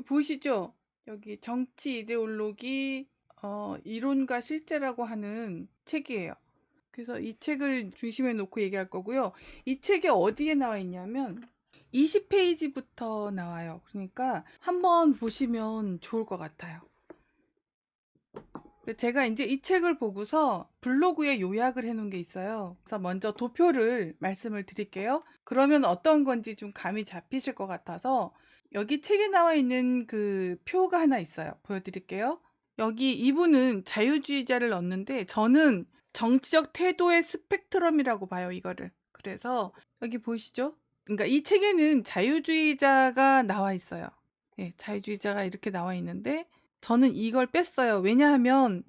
보이시죠? 여기 정치 이데올로기 이론과 실제라고 하는 책이에요. 그래서 이 책을 중심에 놓고 얘기할 거고요. 이 책이 어디에 나와 있냐면 20페이지부터 나와요. 그러니까 한번 보시면 좋을 것 같아요. 제가 이제 이 책을 보고서 블로그에 요약을 해 놓은 게 있어요. 그래서 먼저 도표를 말씀을 드릴게요. 그러면 어떤 건지 좀 감이 잡히실 것 같아서 여기 책에 나와 있는 그 표가 하나 있어요. 보여드릴게요. 여기 이분은 자유주의자를 넣었는데 저는 정치적 태도의 스펙트럼이라고 봐요, 이거를. 그래서 여기 보이시죠? 그러니까 이 책에는 자유주의자가 나와 있어요. 예, 자유주의자가 이렇게 나와 있는데 저는 이걸 뺐어요. 왜냐하면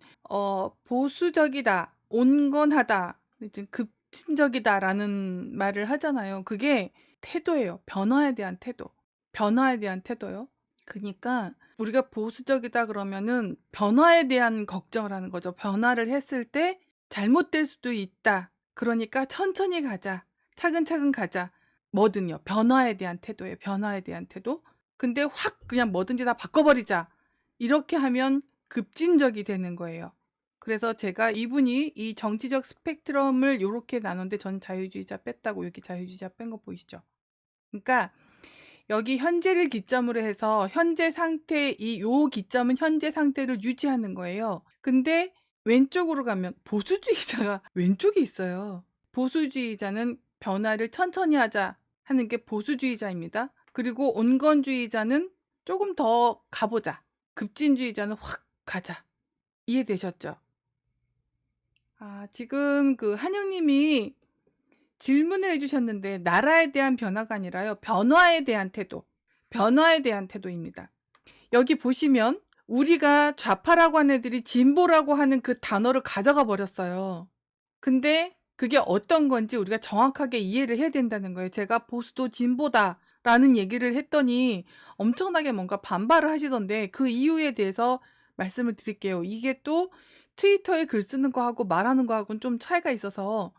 보수적이다, 온건하다, 좀 급진적이다라는 말을 하잖아요. 그게 태도예요. 변화에 대한 태도. 변화에 대한 태도요. 그러니까 우리가 보수적이다 그러면은 변화에 대한 걱정을 하는 거죠. 변화를 했을 때 잘못될 수도 있다. 그러니까 천천히 가자. 차근차근 가자. 뭐든요. 변화에 대한 태도예요. 변화에 대한 태도. 근데 확 그냥 뭐든지 다 바꿔버리자. 이렇게 하면 급진적이 되는 거예요. 그래서 제가 이분이 이 정치적 스펙트럼을 요렇게 나눴는데 전 자유주의자 뺐다고 여기 자유주의자 뺀 거 보이시죠? 그러니까 여기 현재를 기점으로 해서 현재 상태 요 기점은 현재 상태를 유지하는 거예요. 근데 왼쪽으로 가면 보수주의자가 왼쪽에 있어요. 보수주의자는 변화를 천천히 하자 하는 게 보수주의자입니다. 그리고 온건주의자는 조금 더 가보자. 급진주의자는 확 가자. 이해되셨죠? 지금 그 한영님이 질문을 해주셨는데 나라에 대한 변화가 아니라요. 변화에 대한 태도. 변화에 대한 태도입니다. 여기 보시면 우리가 좌파라고 하는 애들이 진보라고 하는 그 단어를 가져가 버렸어요. 근데 그게 어떤 건지 우리가 정확하게 이해를 해야 된다는 거예요. 제가 보수도 진보다라는 얘기를 했더니 엄청나게 뭔가 반발을 하시던데 그 이유에 대해서 말씀을 드릴게요. 이게 또 트위터에 글 쓰는 거하고 말하는 거하고는 좀 차이가 있어서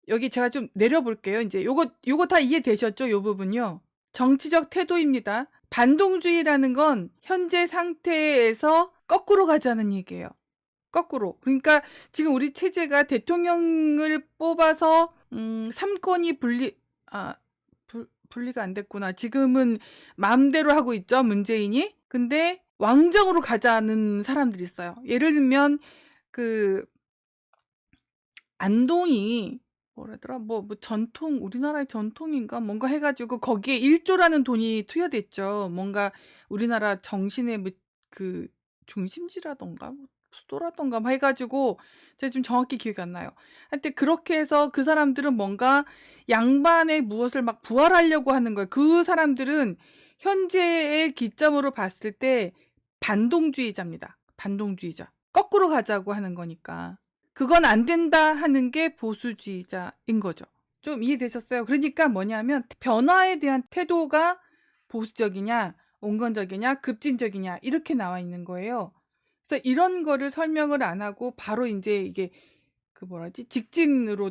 여기 제가 좀 내려볼게요. 이제 요거 다 이해되셨죠? 요 부분요. 정치적 태도입니다. 반동주의라는 건 현재 상태에서 거꾸로 가자는 얘기예요. 거꾸로. 그러니까 지금 우리 체제가 대통령을 뽑아서 3권이 분리가 안 됐구나. 지금은 마음대로 하고 있죠, 문재인이. 근데 왕정으로 가자는 사람들이 있어요. 예를 들면 그 안동이 뭐라더라? 전통 우리나라의 전통인가 뭔가 해 가지고 거기에 1조라는 돈이 투여됐죠. 뭔가 우리나라 정신의 그 중심지라던가 수도라던가 해 가지고 제가 지금 정확히 기억이 안 나요. 하여튼 그렇게 해서 그 사람들은 뭔가 양반의 무엇을 막 부활하려고 하는 거예요. 그 사람들은 현재의 기점으로 봤을 때 반동주의자입니다. 반동주의자. 거꾸로 가자고 하는 거니까. 그건 안 된다 하는 게 보수주의자인 거죠. 좀 이해되셨어요? 그러니까 뭐냐면 변화에 대한 태도가 보수적이냐, 온건적이냐, 급진적이냐 이렇게 나와 있는 거예요. 그래서 이런 거를 설명을 안 하고 바로 이제 이게 그 뭐라지? 직진으로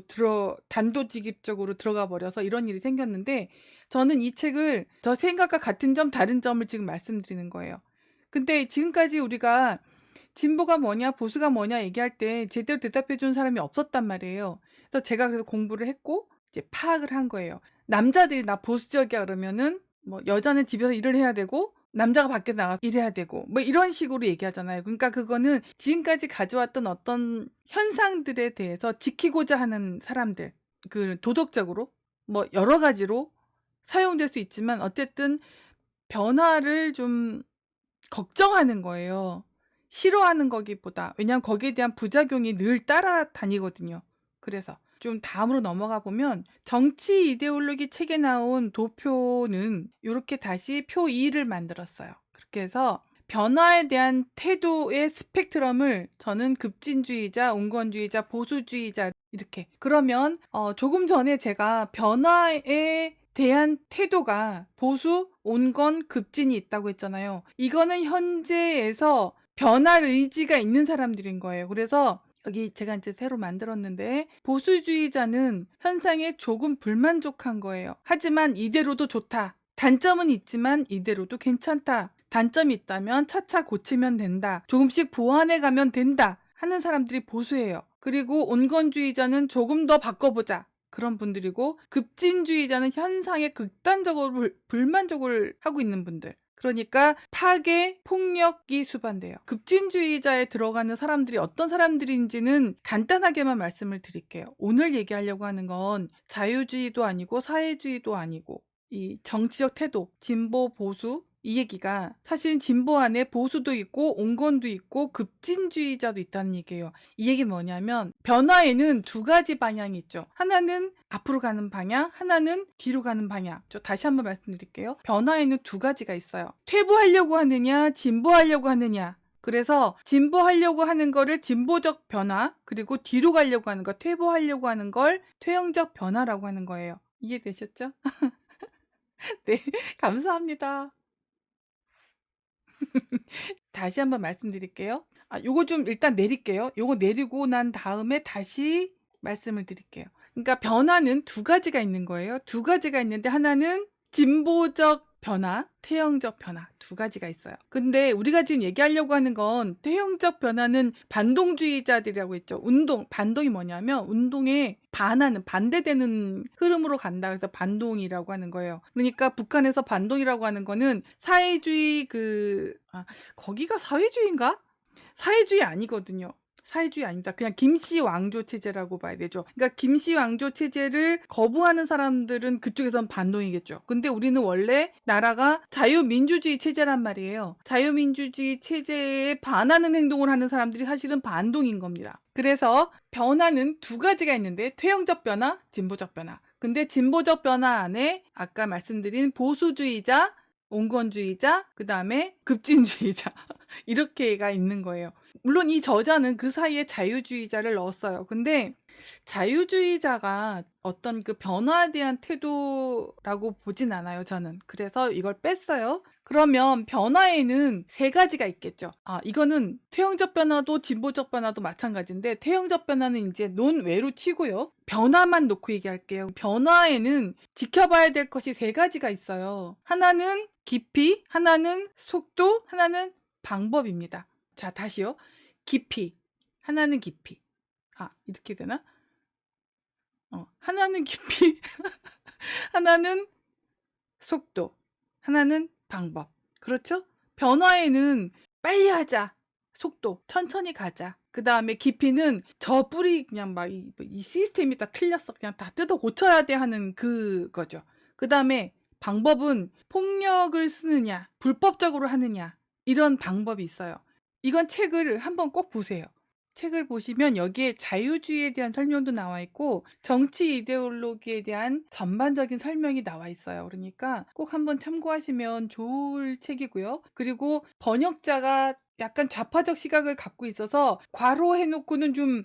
단도직입적으로 들어가 버려서 이런 일이 생겼는데 저는 이 책을 저 생각과 같은 점, 다른 점을 지금 말씀드리는 거예요. 근데 지금까지 우리가 진보가 뭐냐, 보수가 뭐냐 얘기할 때 제대로 대답해 준 사람이 없었단 말이에요. 그래서 제가 그래서 공부를 했고 이제 파악을 한 거예요. 남자들이 나 보수적이야 그러면은 뭐 여자는 집에서 일을 해야 되고 남자가 밖에 나가서 일해야 되고 뭐 이런 식으로 얘기하잖아요. 그러니까 그거는 지금까지 가져왔던 어떤 현상들에 대해서 지키고자 하는 사람들, 그 도덕적으로 뭐 여러 가지로 사용될 수 있지만 어쨌든 변화를 좀 걱정하는 거예요. 싫어하는 거기보다. 왜냐하면 거기에 대한 부작용이 늘 따라다니거든요. 그래서 좀 다음으로 넘어가 보면 정치 이데올로기 책에 나온 도표는 이렇게 다시 표 2를 만들었어요. 그렇게 해서 변화에 대한 태도의 스펙트럼을 저는 급진주의자, 온건주의자, 보수주의자 이렇게. 그러면 조금 전에 제가 변화에 대한 태도가 보수, 온건, 급진이 있다고 했잖아요. 이거는 현재에서 변할 의지가 있는 사람들인 거예요. 그래서 여기 제가 이제 새로 만들었는데 보수주의자는 현상에 조금 불만족한 거예요. 하지만 이대로도 좋다. 단점은 있지만 이대로도 괜찮다. 단점이 있다면 차차 고치면 된다. 조금씩 보완해 가면 된다. 하는 사람들이 보수예요. 그리고 온건주의자는 조금 더 바꿔보자. 그런 분들이고, 급진주의자는 현상에 극단적으로 불만족을 하고 있는 분들. 그러니까 파괴, 폭력이 수반돼요. 급진주의자에 들어가는 사람들이 어떤 사람들인지는 간단하게만 말씀을 드릴게요. 오늘 얘기하려고 하는 건 자유주의도 아니고 사회주의도 아니고 이 정치적 태도, 진보, 보수 이 얘기가 사실 진보 안에 보수도 있고 온건도 있고 급진주의자도 있다는 얘기예요. 이 얘기 뭐냐면 변화에는 두 가지 방향이 있죠. 하나는 앞으로 가는 방향, 하나는 뒤로 가는 방향. 저 다시 한번 말씀드릴게요. 변화에는 두 가지가 있어요. 퇴보하려고 하느냐, 진보하려고 하느냐. 그래서 진보하려고 하는 거를 진보적 변화, 그리고 뒤로 가려고 하는 거, 퇴보하려고 하는 걸 퇴행적 변화라고 하는 거예요. 이해되셨죠? 네, 감사합니다. 다시 한번 말씀드릴게요. 요거 좀 일단 내릴게요. 요거 내리고 난 다음에 다시 말씀을 드릴게요. 그러니까 변화는 두 가지가 있는 거예요. 두 가지가 있는데 하나는 진보적 변화, 퇴행적 변화 두 가지가 있어요. 근데 우리가 지금 얘기하려고 하는 건 퇴행적 변화는 반동주의자들이라고 했죠. 반동이 뭐냐면 운동에 반하는, 반대되는 흐름으로 간다. 그래서 반동이라고 하는 거예요. 그러니까 북한에서 반동이라고 하는 거는 사회주의 거기가 사회주의인가? 사회주의 아니거든요. 사회주의 아닙니다. 그냥 김씨 왕조 체제라고 봐야 되죠. 그러니까 김씨 왕조 체제를 거부하는 사람들은 그쪽에선 반동이겠죠. 근데 우리는 원래 나라가 자유민주주의 체제란 말이에요. 자유민주주의 체제에 반하는 행동을 하는 사람들이 사실은 반동인 겁니다. 그래서 변화는 두 가지가 있는데 퇴행적 변화, 진보적 변화. 근데 진보적 변화 안에 아까 말씀드린 보수주의자, 온건주의자, 그 다음에 급진주의자 이렇게가 있는 거예요. 물론 이 저자는 그 사이에 자유주의자를 넣었어요. 근데 자유주의자가 어떤 그 변화에 대한 태도라고 보진 않아요, 저는. 그래서 이걸 뺐어요. 그러면 변화에는 세 가지가 있겠죠. 이거는 퇴행적 변화도 진보적 변화도 마찬가지인데 퇴행적 변화는 이제 논외로 치고요. 변화만 놓고 얘기할게요. 변화에는 지켜봐야 될 것이 세 가지가 있어요. 하나는 깊이, 하나는 속도, 하나는 방법입니다. 자, 다시요. 깊이. 하나는 깊이. 이렇게 되나? 하나는 깊이, 하나는 속도, 하나는 방법. 그렇죠? 변화에는 빨리 하자. 속도, 천천히 가자. 그 다음에 깊이는 저 뿌리 그냥 막 이 시스템이 다 틀렸어. 그냥 다 뜯어 고쳐야 돼 하는 그거죠. 그 다음에 방법은 폭력을 쓰느냐, 불법적으로 하느냐, 이런 방법이 있어요. 이건 책을 한번 꼭 보세요. 책을 보시면 여기에 자유주의에 대한 설명도 나와 있고 정치 이데올로기에 대한 전반적인 설명이 나와 있어요. 그러니까 꼭 한번 참고하시면 좋을 책이고요. 그리고 번역자가 약간 좌파적 시각을 갖고 있어서 괄호해 놓고는 좀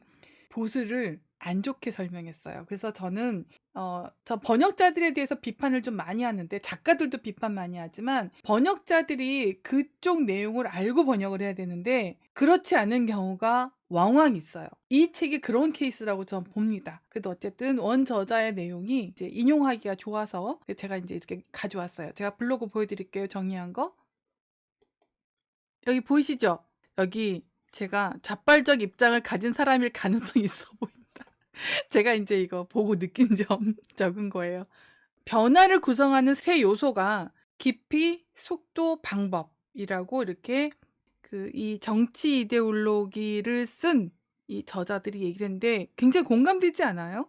보수를 안 좋게 설명했어요. 그래서 저는 저 번역자들에 대해서 비판을 좀 많이 하는데 작가들도 비판 많이 하지만 번역자들이 그쪽 내용을 알고 번역을 해야 되는데 그렇지 않은 경우가 왕왕 있어요. 이 책이 그런 케이스라고 저는 봅니다. 그래도 어쨌든 원저자의 내용이 이제 인용하기가 좋아서 제가 이제 이렇게 가져왔어요. 제가 블로그 보여드릴게요. 정리한 거. 여기 보이시죠? 여기 제가 좌빨적 입장을 가진 사람일 가능성이 있어 보인다. 제가 이제 이거 보고 느낀 점 적은 거예요. 변화를 구성하는 세 요소가 깊이, 속도, 방법이라고 이렇게 이 정치 이데올로기를 쓴 이 저자들이 얘기를 했는데 굉장히 공감되지 않아요?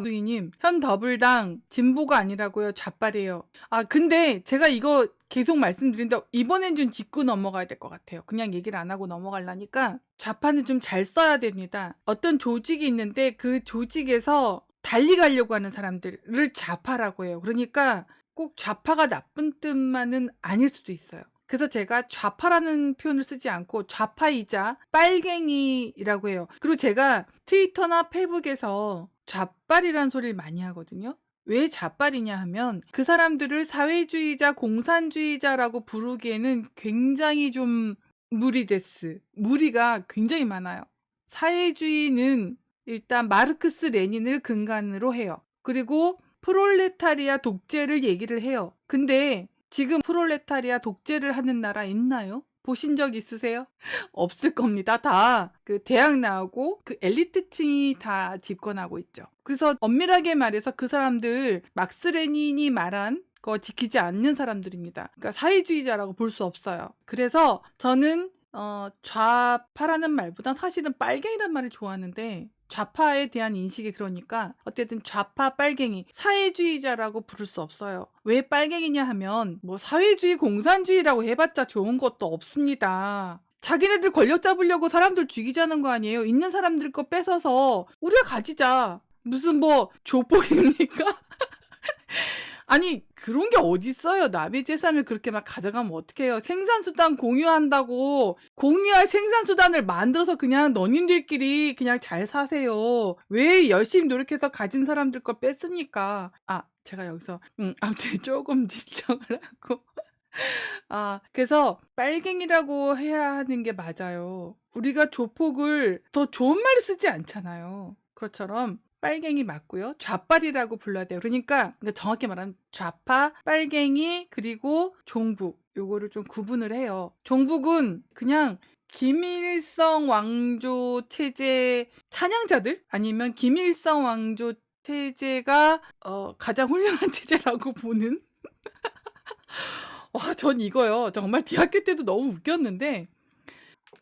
무이님, 현 더블당 진보가 아니라고요. 좌빨이에요. 근데 제가 이거 계속 말씀드린다. 이번엔 좀 짚고 넘어가야 될 것 같아요. 그냥 얘기를 안 하고 넘어가려니까 좌파는 좀 잘 써야 됩니다. 어떤 조직이 있는데 그 조직에서 달리 가려고 하는 사람들을 좌파라고 해요. 그러니까 꼭 좌파가 나쁜 뜻만은 아닐 수도 있어요. 그래서 제가 좌파라는 표현을 쓰지 않고 좌파이자 빨갱이라고 해요. 그리고 제가 트위터나 페이북에서 좌빨이라는 소리를 많이 하거든요. 왜 좌빨이냐 하면 그 사람들을 사회주의자, 공산주의자라고 부르기에는 굉장히 좀 무리가 굉장히 많아요. 사회주의는 일단 마르크스 레닌을 근간으로 해요. 그리고 프롤레타리아 독재를 얘기를 해요. 근데 지금 프롤레타리아 독재를 하는 나라 있나요? 보신 적 있으세요? 없을 겁니다. 다 그 대학 나오고 그 엘리트층이 다 집권하고 있죠. 그래서 엄밀하게 말해서 그 사람들 막스 레닌이 말한 거 지키지 않는 사람들입니다. 그러니까 사회주의자라고 볼 수 없어요. 그래서 저는 좌파라는 말보다 사실은 빨갱이란 말을 좋아하는데, 좌파에 대한 인식이 그러니까 어쨌든 좌파 빨갱이, 사회주의자라고 부를 수 없어요. 왜 빨갱이냐 하면 뭐 사회주의 공산주의라고 해봤자 좋은 것도 없습니다. 자기네들 권력 잡으려고 사람들 죽이자는 거 아니에요. 있는 사람들 거 뺏어서 우리가 가지자. 무슨 뭐 조폭입니까? 아니 그런 게 어딨어요. 남의 재산을 그렇게 막 가져가면 어떡해요. 생산수단 공유한다고 공유할 생산수단을 만들어서 그냥 너님들끼리 그냥 잘 사세요. 왜 열심히 노력해서 가진 사람들 거 뺐습니까? 제가 여기서 아무튼 조금 진정을 하고 그래서 빨갱이라고 해야 하는 게 맞아요. 우리가 조폭을 더 좋은 말로 쓰지 않잖아요. 그것처럼 빨갱이 맞고요. 좌빨이라고 불러야 돼요. 그러니까 정확히 말하면 좌파, 빨갱이, 그리고 종북. 요거를 좀 구분을 해요. 종북은 그냥 김일성 왕조 체제 찬양자들? 아니면 김일성 왕조 체제가 가장 훌륭한 체제라고 보는 전 이거요. 정말 대학교 때도 너무 웃겼는데,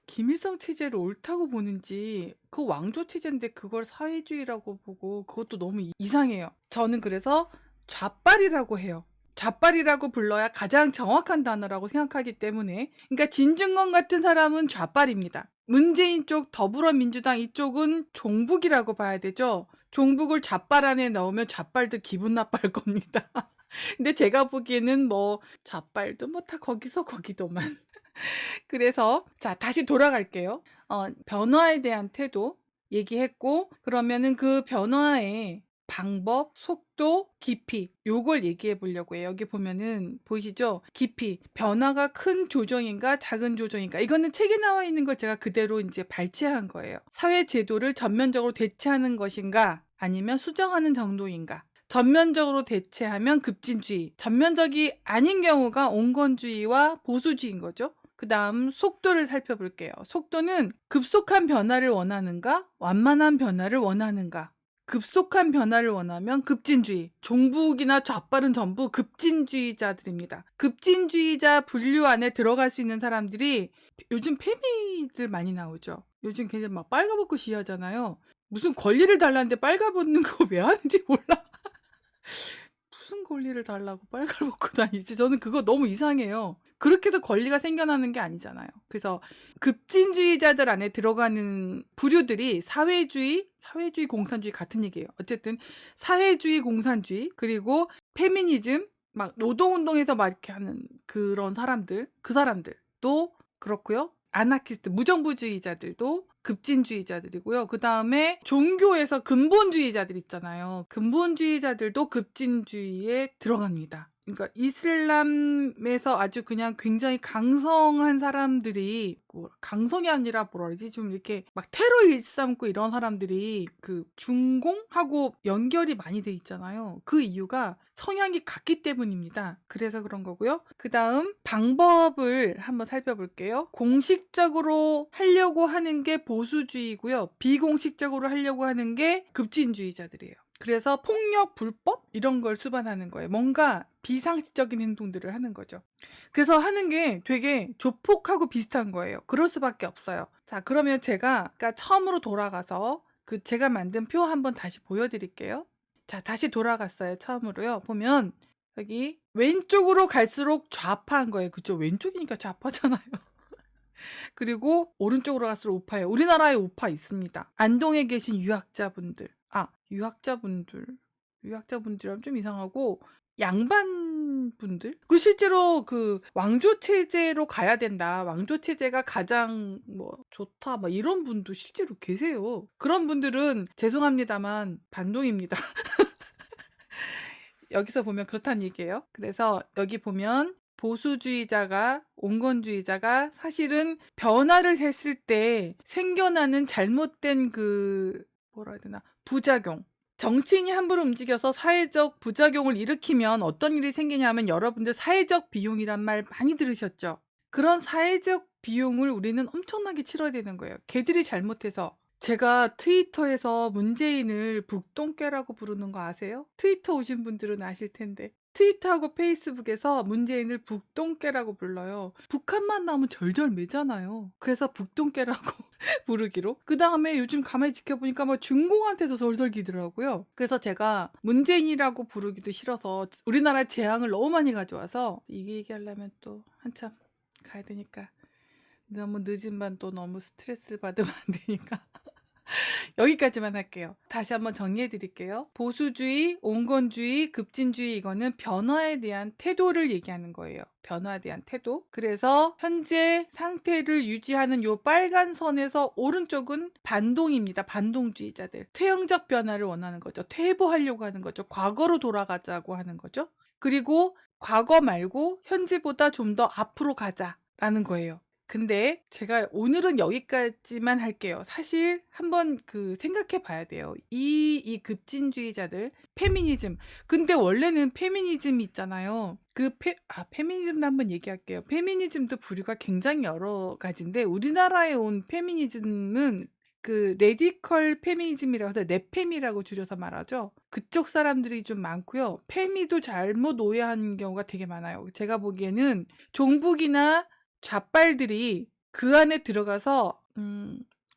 김일성 체제를 옳다고 보는지 그 왕조 체제인데 그걸 사회주의라고 보고 그것도 너무 이상해요. 저는 그래서 좌빨이라고 해요. 좌빨이라고 불러야 가장 정확한 단어라고 생각하기 때문에. 그러니까 진중권 같은 사람은 좌빨입니다. 문재인 쪽, 더불어민주당 이쪽은 종북이라고 봐야 되죠. 종북을 좌빨 안에 넣으면 좌빨들 기분 나빠할 겁니다. 근데 제가 보기에는 뭐 좌빨도 뭐 다 거기서 거기도만. 그래서 자 다시 돌아갈게요. 변화에 대한 태도 얘기했고, 그러면은 그 변화의 방법, 속도, 깊이, 요걸 얘기해 보려고 해요. 여기 보면은 보이시죠? 깊이, 변화가 큰 조정인가 작은 조정인가, 이거는 책에 나와 있는 걸 제가 그대로 이제 발췌한 거예요. 사회 제도를 전면적으로 대체하는 것인가 아니면 수정하는 정도인가. 전면적으로 대체하면 급진주의, 전면적이 아닌 경우가 온건주의와 보수주의인 거죠. 그 다음 속도를 살펴볼게요. 속도는 급속한 변화를 원하는가, 완만한 변화를 원하는가. 급속한 변화를 원하면 급진주의. 종북이나 좌빨은 전부 급진주의자들입니다. 급진주의자 분류 안에 들어갈 수 있는 사람들이 요즘 페미들 많이 나오죠. 요즘 걔들 막 빨가벗고 시위하잖아요. 무슨 권리를 달라는데 빨가벗는 거 왜 하는지 몰라. 무슨 권리를 달라고 빨가를 벗고 다니지? 저는 그거 너무 이상해요. 그렇게 해서 권리가 생겨나는 게 아니잖아요. 그래서 급진주의자들 안에 들어가는 부류들이 사회주의, 공산주의 같은 얘기예요. 어쨌든 사회주의, 공산주의, 그리고 페미니즘, 막 노동운동에서 막 이렇게 하는 그런 사람들, 그 사람들도 그렇고요. 아나키스트, 무정부주의자들도 급진주의자들이고요. 그 다음에 종교에서 근본주의자들 있잖아요. 근본주의자들도 급진주의에 들어갑니다. 그러니까 이슬람에서 아주 그냥 굉장히 강성한 사람들이, 강성이 아니라 뭐라 그러지? 좀 이렇게 막 테러 일삼고 이런 사람들이 그 중공하고 연결이 많이 돼 있잖아요. 그 이유가 성향이 같기 때문입니다. 그래서 그런 거고요. 그 다음 방법을 한번 살펴볼게요. 공식적으로 하려고 하는 게 보수주의고요. 비공식적으로 하려고 하는 게 급진주의자들이에요. 그래서 폭력, 불법 이런 걸 수반하는 거예요. 뭔가 비상식적인 행동들을 하는 거죠. 그래서 하는 게 되게 조폭하고 비슷한 거예요. 그럴 수밖에 없어요. 자, 그러면 제가 처음으로 돌아가서 그 제가 만든 표 한번 다시 보여드릴게요. 자, 다시 돌아갔어요. 처음으로요. 보면 여기 왼쪽으로 갈수록 좌파인 거예요. 그죠? 왼쪽이니까 좌파잖아요. 그리고 오른쪽으로 갈수록 우파예요. 우리나라에 우파 있습니다. 안동에 계신 유학자분들. 유학자분들이랑 좀 이상하고, 양반분들? 그리고 실제로 그 왕조 체제로 가야 된다. 왕조 체제가 가장 뭐 좋다. 막 이런 분도 실제로 계세요. 그런 분들은 죄송합니다만 반동입니다. 여기서 보면 그렇다는 얘기예요. 그래서 여기 보면 보수주의자가, 온건주의자가 사실은 변화를 했을 때 생겨나는 잘못된 그 뭐라 해야 되나, 부작용, 정치인이 함부로 움직여서 사회적 부작용을 일으키면 어떤 일이 생기냐면 여러분들 사회적 비용이란 말 많이 들으셨죠? 그런 사회적 비용을 우리는 엄청나게 치러야 되는 거예요. 걔들이 잘못해서. 제가 트위터에서 문재인을 북동깨라고 부르는 거 아세요? 트위터 오신 분들은 아실 텐데. 트위터하고 페이스북에서 문재인을 북동깨라고 불러요. 북한만 나오면 절절매잖아요. 그래서 북동깨라고 부르기로. 그 다음에 요즘 가만히 지켜보니까 뭐 중공한테서 솔솔기더라고요. 그래서 제가 문재인이라고 부르기도 싫어서 우리나라 재앙을 너무 많이 가져와서 이게 얘기하려면 또 한참 가야 되니까 너무 늦은 반 또 너무 스트레스를 받으면 안 되니까 여기까지만 할게요. 다시 한번 정리해 드릴게요. 보수주의, 온건주의, 급진주의 이거는 변화에 대한 태도를 얘기하는 거예요. 변화에 대한 태도. 그래서 현재 상태를 유지하는 요 빨간 선에서 오른쪽은 반동입니다. 반동주의자들. 퇴행적 변화를 원하는 거죠. 퇴보하려고 하는 거죠. 과거로 돌아가자고 하는 거죠. 그리고 과거 말고 현재보다 좀 더 앞으로 가자라는 거예요. 근데 제가 오늘은 여기까지만 할게요. 사실 한번 생각해 봐야 돼요. 이 급진주의자들, 페미니즘. 근데 원래는 페미니즘이 있잖아요. 페미니즘도 한번 얘기할게요. 페미니즘도 부류가 굉장히 여러 가지인데 우리나라에 온 페미니즘은 레디컬 페미니즘이라고 해서 레페미라고 줄여서 말하죠. 그쪽 사람들이 좀 많고요. 페미도 잘못 오해하는 경우가 되게 많아요. 제가 보기에는 종북이나 좌빨들이 그 안에 들어가서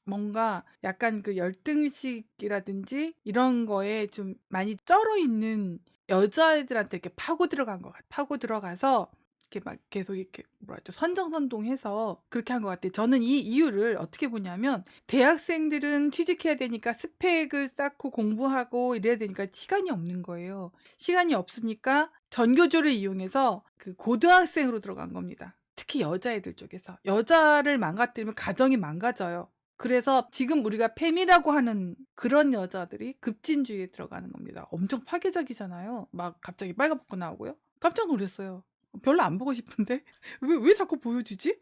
뭔가 약간 열등식이라든지 이런 거에 좀 많이 쩔어 있는 여자애들한테 이렇게 파고 들어간 것 같아요. 파고 들어가서 이렇게 막 계속 이렇게 선정선동해서 그렇게 한 것 같아요. 저는 이 이유를 어떻게 보냐면 대학생들은 취직해야 되니까 스펙을 쌓고 공부하고 이래야 되니까 시간이 없는 거예요. 시간이 없으니까 전교조를 이용해서 고등학생으로 들어간 겁니다. 특히 여자애들 쪽에서. 여자를 망가뜨리면 가정이 망가져요. 그래서 지금 우리가 페미라고 하는 그런 여자들이 급진주의에 들어가는 겁니다. 엄청 파괴적이잖아요. 막 갑자기 빨갛고 나오고요. 깜짝 놀랐어요. 별로 안 보고 싶은데 왜 자꾸 보여주지?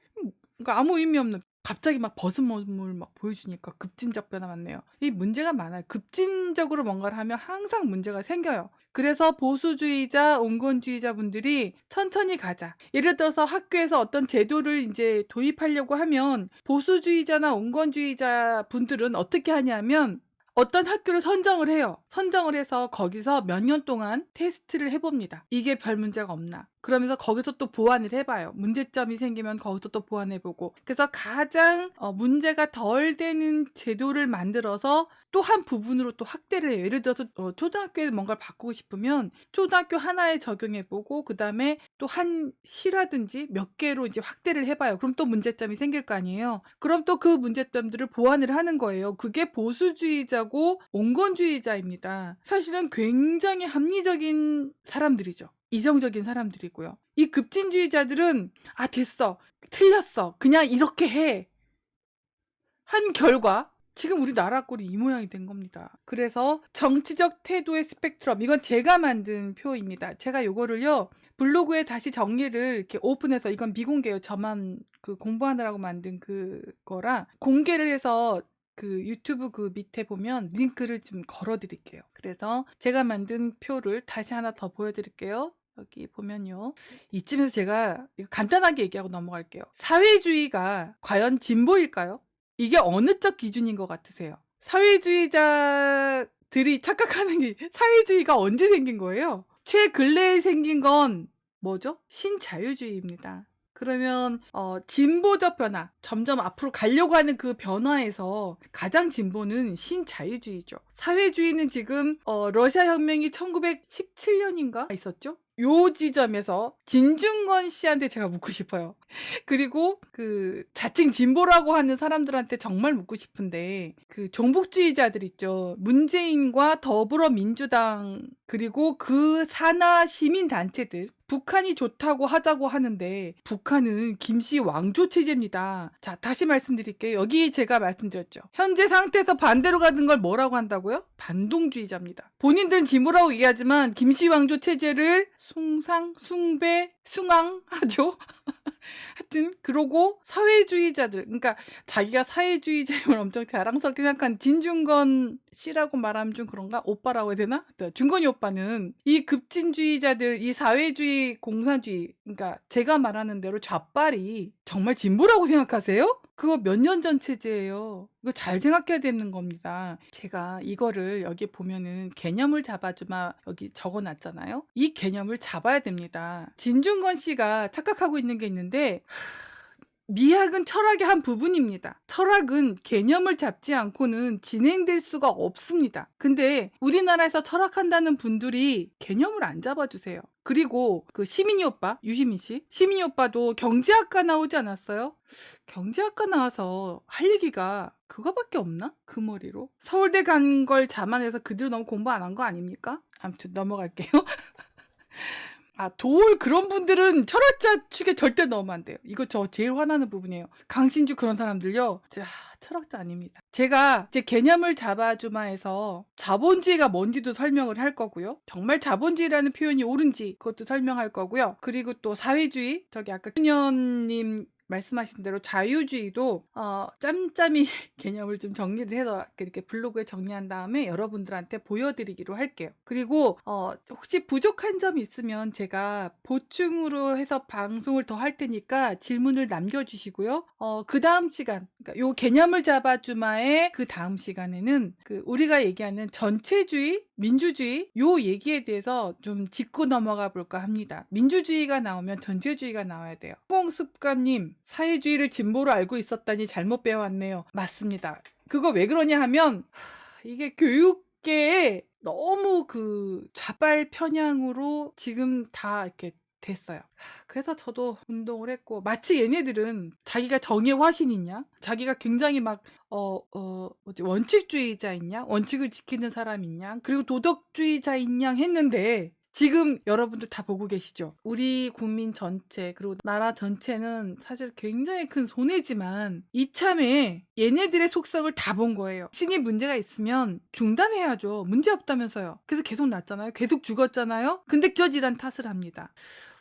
그러니까 아무 의미 없는 갑자기 막 벗은 몸을 막 보여주니까 급진적 변화 맞네요. 이 문제가 많아요. 급진적으로 뭔가를 하면 항상 문제가 생겨요. 그래서 보수주의자, 온건주의자 분들이 천천히 가자. 예를 들어서 학교에서 어떤 제도를 이제 도입하려고 하면 보수주의자나 온건주의자 분들은 어떻게 하냐면 어떤 학교를 선정을 해요. 선정을 해서 거기서 몇 년 동안 테스트를 해봅니다. 이게 별 문제가 없나. 그러면서 거기서 또 보완을 해봐요. 문제점이 생기면 거기서 또 보완해보고. 그래서 가장 문제가 덜 되는 제도를 만들어서 또 한 부분으로 또 확대를 해요. 예를 들어서 초등학교에 뭔가를 바꾸고 싶으면 초등학교 하나에 적용해보고 그 다음에 또 한 시라든지 몇 개로 이제 확대를 해봐요. 그럼 또 문제점이 생길 거 아니에요. 그럼 또 그 문제점들을 보완을 하는 거예요. 그게 보수주의자고 온건주의자입니다. 사실은 굉장히 합리적인 사람들이죠. 이성적인 사람들이고요. 이 급진주의자들은 됐어. 틀렸어. 그냥 이렇게 해. 한 결과 지금 우리나라 꼴이 이 모양이 된 겁니다. 그래서 정치적 태도의 스펙트럼 이건 제가 만든 표입니다. 제가 요거를요 블로그에 다시 정리를 이렇게 오픈해서 이건 비공개예요. 저만 공부하느라고 만든 그거라 공개를 해서 유튜브 밑에 보면 링크를 좀 걸어 드릴게요. 그래서 제가 만든 표를 다시 하나 더 보여드릴게요. 여기 보면요. 이쯤에서 제가 간단하게 얘기하고 넘어갈게요. 사회주의가 과연 진보일까요? 이게 어느 쪽 기준인 것 같으세요? 사회주의자들이 착각하는 게 사회주의가 언제 생긴 거예요? 최근래에 생긴 건 뭐죠? 신자유주의입니다. 그러면 진보적 변화, 점점 앞으로 가려고 하는 그 변화에서 가장 진보는 신자유주의죠. 사회주의는 지금 러시아 혁명이 1917년인가 있었죠? 요 지점에서 진중권 씨한테 제가 묻고 싶어요. 그리고 자칭 진보라고 하는 사람들한테 정말 묻고 싶은데 종북주의자들 있죠. 문재인과 더불어민주당 그리고 산하 시민단체들 북한이 좋다고 하자고 하는데 북한은 김씨 왕조 체제입니다. 자, 다시 말씀드릴게요. 여기 제가 말씀드렸죠. 현재 상태에서 반대로 가는 걸 뭐라고 한다고요? 반동주의자입니다. 본인들은 진보라고 얘기하지만 김씨 왕조 체제를 숭상, 숭배, 숭앙하죠. 하여튼 그러고 사회주의자들, 그러니까 자기가 사회주의자임을 엄청 자랑스럽게 생각한 진중권 씨라고 말하면 좀 그런가? 오빠라고 해야 되나? 중건이 오빠는 이 급진주의자들, 이 사회주의, 공산주의, 그러니까 제가 말하는 대로 좌빨이 정말 진보라고 생각하세요? 그거 몇 년 전 체제예요. 이거 잘 생각해야 되는 겁니다. 제가 이거를 여기 보면은 개념을 잡아주마 여기 적어놨잖아요. 이 개념을 잡아야 됩니다. 진중권 씨가 착각하고 있는 게 있는데, 미학은 철학의 한 부분입니다. 철학은 개념을 잡지 않고는 진행될 수가 없습니다. 근데 우리나라에서 철학한다는 분들이 개념을 안 잡아주세요. 그리고 그 시민이 오빠, 유시민 씨, 시민이 오빠도 경제학과 나오지 않았어요? 경제학과 나와서 할 얘기가 그거밖에 없나? 그 머리로? 서울대 간 걸 자만해서 그대로 너무 공부 안 한 거 아닙니까? 아무튼 넘어갈게요. 도올 그런 분들은 철학자 축에 절대 넣으면 안 돼요. 이거 저 제일 화나는 부분이에요. 강신주 그런 사람들요. 철학자 아닙니다. 제가 제 개념을 잡아주마에서 자본주의가 뭔지도 설명을 할 거고요. 정말 자본주의라는 표현이 옳은지 그것도 설명할 거고요. 그리고 또 사회주의, 저기 아까 큰년님 말씀하신 대로 자유주의도 짬짬이 개념을 좀 정리를 해서 이렇게 블로그에 정리한 다음에 여러분들한테 보여드리기로 할게요. 그리고 혹시 부족한 점이 있으면 제가 보충으로 해서 방송을 더 할 테니까 질문을 남겨주시고요. 그 다음 시간, 그러니까 요 개념을 잡아주마의 그 다음 시간에는 그 우리가 얘기하는 전체주의, 민주주의 요 얘기에 대해서 좀 짚고 넘어가 볼까 합니다. 민주주의가 나오면 전체주의가 나와야 돼요. 홍습관님, 사회주의를 진보로 알고 있었다니 잘못 배워왔네요. 맞습니다. 그거 왜 그러냐 하면 이게 교육계에 너무 그 좌빨 편향으로 지금 다 이렇게 됐어요. 그래서 저도 운동을 했고, 마치 얘네들은 자기가 정의 화신이냐? 자기가 굉장히 막 원칙주의자있냐? 원칙을 지키는 사람이냐? 그리고 도덕주의자있냐 했는데, 지금 여러분들 다 보고 계시죠? 우리 국민 전체, 그리고 나라 전체는 사실 굉장히 큰 손해지만 이참에 얘네들의 속성을 다 본 거예요. 신이 문제가 있으면 중단해야죠. 문제 없다면서요. 그래서 계속 났잖아요. 계속 죽었잖아요. 근데 저지란 탓을 합니다.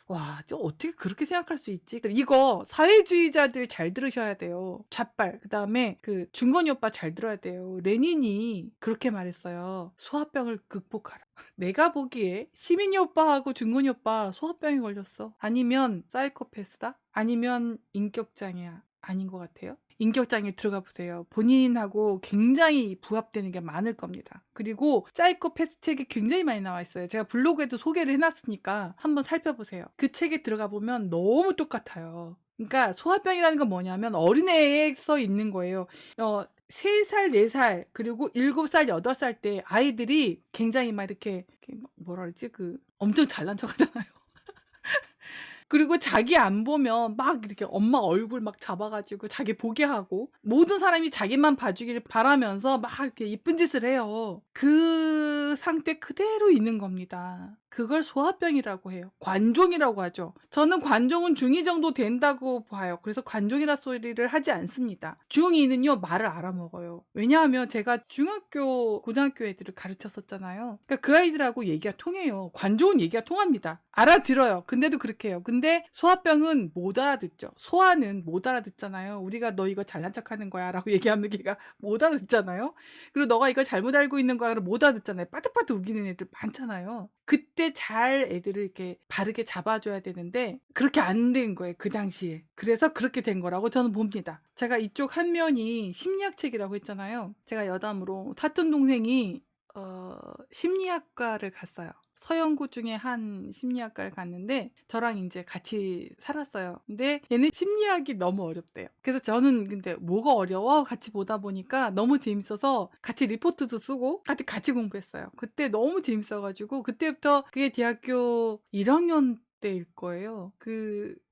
와, 어떻게 그렇게 생각할 수 있지? 이거 사회주의자들 잘 들으셔야 돼요. 좌빨. 그다음에 그 중건이 오빠 잘 들어야 돼요. 레닌이 그렇게 말했어요. 소아병을 극복하라. 내가 보기에 시민이 오빠하고 중건이 오빠 소아병이 걸렸어. 아니면 사이코패스다? 아니면 인격장애야. 아닌 것 같아요. 인격장애 들어가 보세요. 본인하고 굉장히 부합되는 게 많을 겁니다. 그리고 사이코패스 책이 굉장히 많이 나와 있어요. 제가 블로그에도 소개를 해놨으니까 한번 살펴보세요. 그 책에 들어가 보면 너무 똑같아요. 그러니까 소아병이라는 건 뭐냐면 어린애에서 있는 거예요. 3살, 4살, 그리고 7살, 8살 때 아이들이 굉장히 막 이렇게 뭐라 그러지? 엄청 잘난 척 하잖아요. 그리고 자기 안 보면 막 이렇게 엄마 얼굴 막 잡아가지고 자기 보게 하고, 모든 사람이 자기만 봐주기를 바라면서 막 이렇게 이쁜 짓을 해요. 그 상태 그대로 있는 겁니다. 그걸 소아병이라고 해요. 관종이라고 하죠. 저는 관종은 중2 정도 된다고 봐요. 그래서 관종이라 소리를 하지 않습니다. 중2는요 말을 알아먹어요. 왜냐하면 제가 중학교, 고등학교 애들을 가르쳤었잖아요. 그러니까 그 아이들하고 얘기가 통해요. 관종은 얘기가 통합니다. 알아들어요. 근데도 그렇게 해요. 근데 소아병은 못 알아듣죠. 소아는 못 알아듣잖아요. 우리가 너 이거 잘난 척하는 거야 라고 얘기하면 걔가 못 알아듣잖아요. 그리고 너가 이걸 잘못 알고 있는 거야 라고 못 알아듣잖아요. 빠득빠득 우기는 애들 많잖아요. 그때 잘 애들을 이렇게 바르게 잡아줘야 되는데 그렇게 안 된 거예요. 그 당시에. 그래서 그렇게 된 거라고 저는 봅니다. 제가 이쪽 한 면이 심리학 책이라고 했잖아요. 제가 여담으로 사촌 동생이 심리학과를 갔어요. 서영고 중에 한 심리학과를 갔는데 저랑 이제 같이 살았어요. 근데 얘는 심리학이 너무 어렵대요. 그래서 저는 근데 뭐가 어려워? 같이 보다 보니까 너무 재밌어서 같이 리포트도 쓰고 같이 공부했어요. 그때 너무 재밌어가지고 그때부터 그게 대학교 1학년 때일 거예요.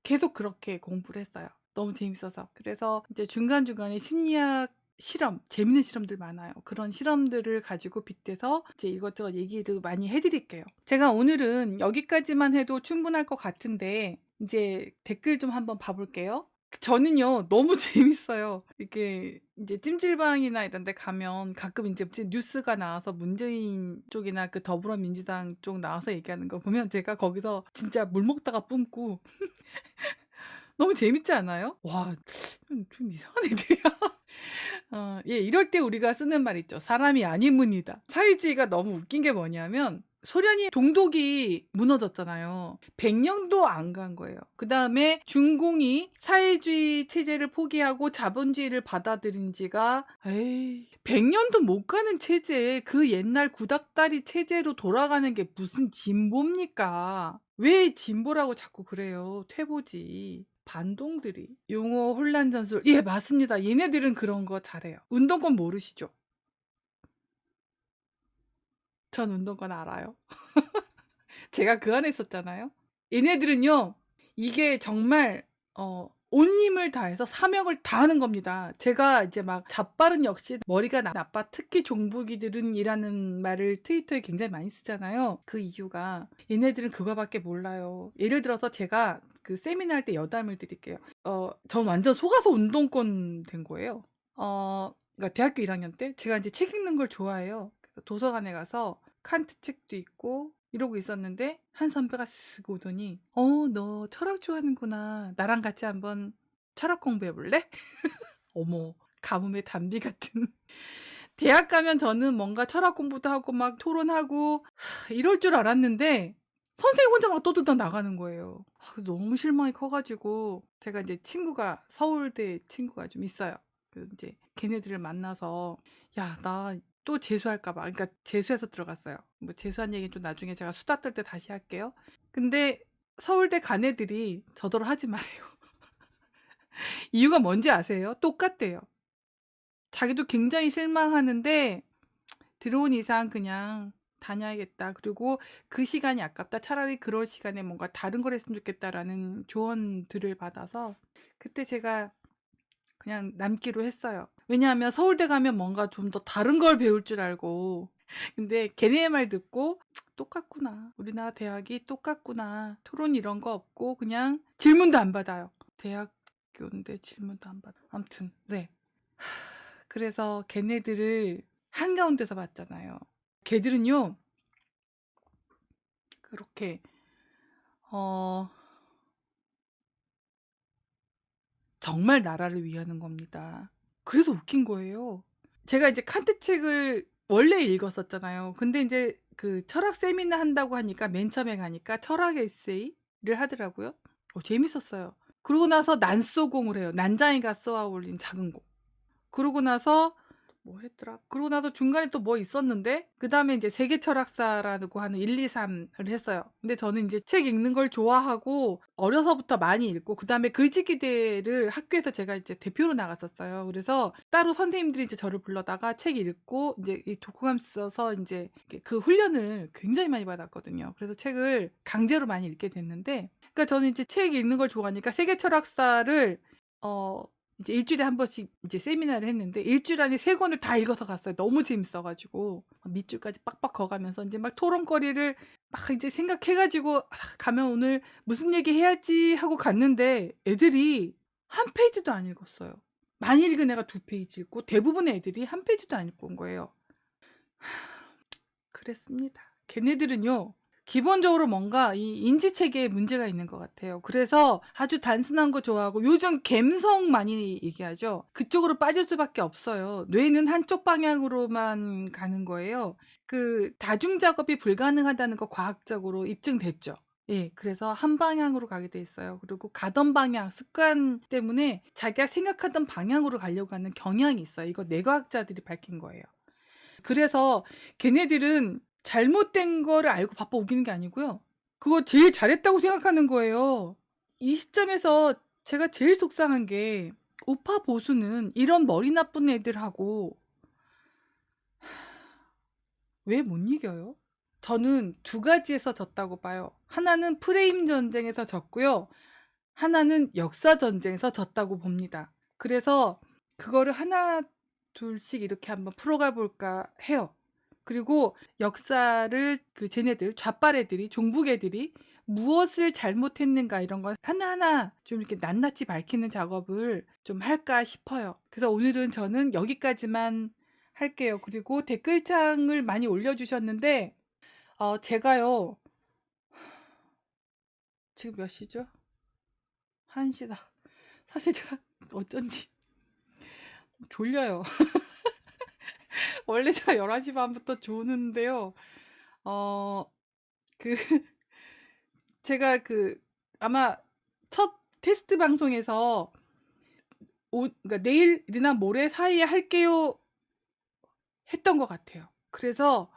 계속 그렇게 공부를 했어요. 너무 재밌어서. 그래서 이제 중간중간에 심리학 실험, 재밌는 실험들 많아요. 그런 실험들을 가지고 빗대서 이제 이것저것 얘기를 많이 해드릴게요. 제가 오늘은 여기까지만 해도 충분할 것 같은데 이제 댓글 좀 한번 봐볼게요. 저는요 너무 재밌어요. 이게 이제 찜질방이나 이런 데 가면 가끔 이제 뉴스가 나와서 문재인 쪽이나 그 더불어민주당 쪽 나와서 얘기하는 거 보면 제가 거기서 진짜 물 먹다가 뿜고 너무 재밌지 않아요? 와, 좀 이상한 애들이야. 예, 이럴 때 우리가 쓰는 말 있죠. 사람이 아니문이다. 사회주의가 너무 웃긴 게 뭐냐면 소련이 동독이 무너졌잖아요. 100년도 안 간 거예요. 그다음에 중공이 사회주의 체제를 포기하고 자본주의를 받아들인 지가 100년도 못 가는 체제에 그 옛날 구닥다리 체제로 돌아가는 게 무슨 진보입니까? 왜 진보라고 자꾸 그래요? 퇴보지. 반동들이. 용어 혼란 전술. 예, 맞습니다. 얘네들은 그런 거 잘해요. 운동권 모르시죠? 전 운동권 알아요. 제가 그 안에 있었잖아요. 얘네들은요, 이게 정말 온 힘을 다해서 사명을 다하는 겁니다. 제가 이제 막 잡발은 역시 머리가 나빠, 특히 종북이들은 이라는 말을 트위터에 굉장히 많이 쓰잖아요. 그 이유가 얘네들은 그거밖에 몰라요. 예를 들어서 제가 그 세미나 할 때 여담을 드릴게요. 전 완전 속아서 운동권 된 거예요. 그러니까 대학교 1학년 때 제가 이제 책 읽는 걸 좋아해요. 그래서 도서관에 가서 칸트 책도 있고 이러고 있었는데 한 선배가 쓱 오더니 너 철학 좋아하는구나. 나랑 같이 한번 철학 공부해 볼래? 어머, 가뭄의 단비 같은. 대학 가면 저는 뭔가 철학 공부도 하고 막 토론하고 이럴 줄 알았는데 선생님 혼자 막 떠들다 나가는 거예요. 너무 실망이 커가지고 제가 이제 친구가 서울대 친구가 좀 있어요. 그 이제 걔네들을 만나서 야, 나 또 재수할까 봐. 그러니까 재수해서 들어갔어요. 뭐 재수한 얘기는 좀 나중에 제가 수다 떨 때 다시 할게요. 근데 서울대 간 애들이 저더러 하지 말아요. 이유가 뭔지 아세요? 똑같대요. 자기도 굉장히 실망하는데 들어온 이상 그냥 다녀야겠다. 그리고 그 시간이 아깝다. 차라리 그럴 시간에 뭔가 다른 걸 했으면 좋겠다라는 조언들을 받아서 그때 제가 그냥 남기로 했어요. 왜냐하면 서울대 가면 뭔가 좀 더 다른 걸 배울 줄 알고. 근데 걔네의 말 듣고 똑같구나. 우리나라 대학이 똑같구나. 토론 이런 거 없고 그냥 질문도 안 받아요. 대학교인데 질문도 안 받아. 아무튼 네. 그래서 걔네들을 한가운데서 봤잖아요. 걔들은요. 그렇게 어 정말 나라를 위하는 겁니다. 그래서 웃긴 거예요. 제가 이제 칸트 책을 원래 읽었었잖아요. 근데 인제 그 철학 세미나 한다고 하니까 맨 처음에 가니까 철학 에세이를 하더라고요. 재밌었어요. 그러고 나서 난쏘공을 해요. 난장이가 쏘아 올린 작은 공. 그러고 나서 뭐 했더라? 그러고 나서 중간에 또 뭐 있었는데 그다음에 인제 세계 철학사라고 하는 1, 2, 3을 했어요. 근데 저는 인제 책 읽는 걸 좋아하고 어려서부터 많이 읽고 그다음에 글짓기 대회를 학교에서 제가 이제 대표로 나갔었어요. 그래서 따로 선생님들이 이제 저를 불러다가 책 읽고 인제 이 독후감 써서 인제 그 훈련을 굉장히 많이 받았거든요. 그래서 책을 강제로 많이 읽게 됐는데 그러니까 저는 이제 책 읽는 걸 좋아하니까 세계 철학사를 어 이제 일 주일에 한 번씩 이제 세미나를 했는데 일 주일 안에 3권을 다 읽어서 갔어요. 너무 재밌어 가지고. 밑줄까지 빡빡 그어 가면서 인제 막 토론거리를 막 이제 생각해 가지고 '아 가면 오늘 무슨 얘기 해야지.' 하고 갔는데 애들이 한 페이지도 안 읽었어요. 많이 읽은 애가 2 페이지 읽고 대부분의 애들이 한 페이지도 안 읽고 온 거예요. 그랬습니다. 걔네들은요. 기본적으로 뭔가 이 인지 체계에 문제가 있는 것 같아요. 그래서 아주 단순한 거 좋아하고 요즘 갬성 많이 얘기하죠. 그쪽으로 빠질 수밖에 없어요. 뇌는 한쪽 방향으로만 가는 거예요. 그 다중 작업이 불가능하다는 거 과학적으로 입증됐죠. 예, 그래서 한 방향으로 가게 돼 있어요. 그리고 가던 방향, 습관 때문에 자기가 생각하던 방향으로 가려고 하는 경향이 있어요. 이거 뇌과학자들이 밝힌 거예요. 그래서 걔네들은 잘못된 거를 알고 바빠 우기는 게 아니고요. 그거 제일 잘했다고 생각하는 거예요. 이 시점에서 제가 제일 속상한 게 우파 보수는 이런 머리 나쁜 애들하고 왜 못 이겨요? 저는 2가지에서 졌다고 봐요. 하나는 프레임 전쟁에서 졌고요. 하나는 역사 전쟁에서 졌다고 봅니다. 그래서 그거를 하나 둘씩 이렇게 한번 풀어가 볼까 해요. 그리고 역사를 그 쟤네들 좌빨 애들이 종북 애들이 무엇을 잘못했는가 이런 걸 하나하나 좀 이렇게 낱낱이 밝히는 작업을 좀 할까 싶어요. 그래서 오늘은 저는 여기까지만 할게요. 그리고 댓글창을 많이 올려주셨는데 제가요 지금 몇 시죠? 1시다. 사실 제가 어쩐지 졸려요. 원래 제가 11시 반부터 조는데요. 어 그 제가 아마 첫 테스트 방송에서 그러니까 "내일이나 모레 사이에 할게요." 했던 것 같아요. 그래서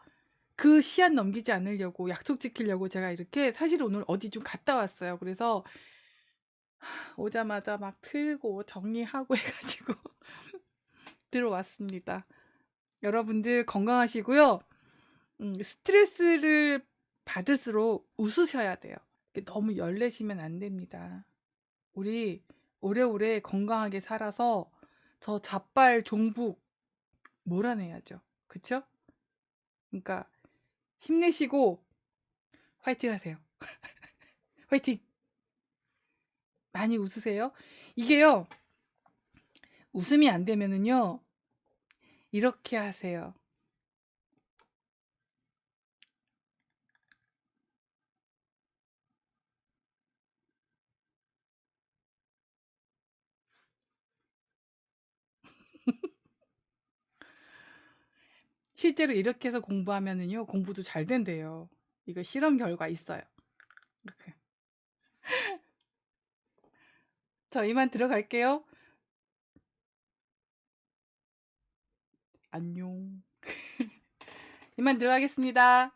그 시한 넘기지 않으려고 약속 지키려고 제가 이렇게 사실 오늘 어디 좀 갔다 왔어요. 그래서 오자마자 막 틀고 정리하고 해 가지고 들어왔습니다. 여러분들 건강하시고요. 스트레스를 받을수록 웃으셔야 돼요. 너무 열내시면 안 됩니다. 우리 오래오래 건강하게 살아서 저 자빨 종북 몰아내야죠. 그쵸? 그러니까 힘내시고 화이팅 하세요. 화이팅! 많이 웃으세요. 이게요. 웃음이 안 되면은요. 이렇게 하세요. 실제로 이렇게 해서 공부하면은요. 공부도 잘 된대요. 이거 실험 결과 있어요. 이렇게. 저 이만 들어갈게요. 안녕. 이만 들어가겠습니다.